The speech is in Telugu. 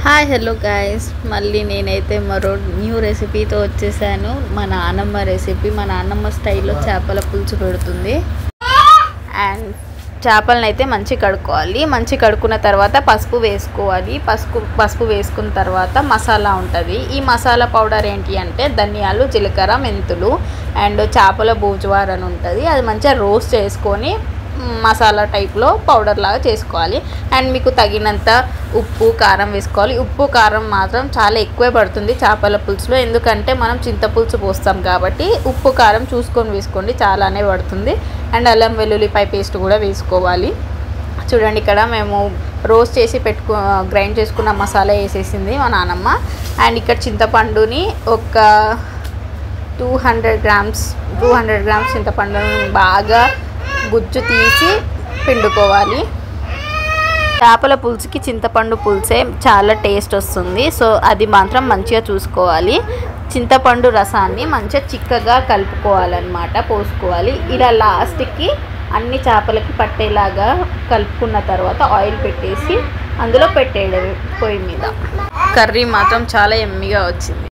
హాయ్ హలో గైస్, మళ్ళీ నేనైతే మరో న్యూ రెసిపీతో వచ్చేసాను. మా నాన్నమ్మ రెసిపీ, మా నాన్నమ్మ స్టైల్లో చేపల పులుసు పెడుతుంది. అండ్ చేపలను అయితే మంచిగా కడుక్కోవాలి. మంచిగా కడుక్కున్న తర్వాత పసుపు వేసుకోవాలి. పసుపు వేసుకున్న తర్వాత మసాలా ఉంటుంది. ఈ మసాలా పౌడర్ ఏంటి అంటే ధనియాలు, జీలకర్ర, మెంతులు అండ్ చేపల బూజువార్ అని ఉంటుంది. అది మంచిగా రోస్ట్ చేసుకొని మసాలా టైప్లో పౌడర్ లాగా చేసుకోవాలి. అండ్ మీకు తగినంత ఉప్పు కారం వేసుకోవాలి. ఉప్పు కారం మాత్రం చాలా ఎక్కువే పడుతుంది చేపల పులుసులో, ఎందుకంటే మనం చింతపులుసు పోస్తాం కాబట్టి ఉప్పు కారం చూసుకొని వేసుకోండి, చాలానే పడుతుంది. అండ్ అల్లం వెల్లుల్లిపాయ పేస్ట్ కూడా వేసుకోవాలి. చూడండి, ఇక్కడ మేము రోస్ట్ చేసి గ్రైండ్ చేసుకున్న మసాలా వేసేసింది మా నాన్నమ్మ. అండ్ ఇక్కడ చింతపండుని ఒక 200 గ్రామ్స్ చింతపండుని బాగా గుజ్జు తీసి పిండుకోవాలి. చేపల పులుసుకి చింతపండు పులుసే చాలా టేస్ట్ వస్తుంది. సో అది మాత్రం మంచిగా చూసుకోవాలి. చింతపండు రసాన్ని మంచిగా చిక్కగా కలుపుకోవాలన్నమాట, పోసుకోవాలి. ఇలా లాస్ట్కి అన్ని చేపలకి పట్టేలాగా కలుపుకున్న తర్వాత ఆయిల్ పెట్టేసి అందులో పెట్టేయడం పొయ్యి మీద. కర్రీ మాత్రం చాలా యమ్మీగా వచ్చింది.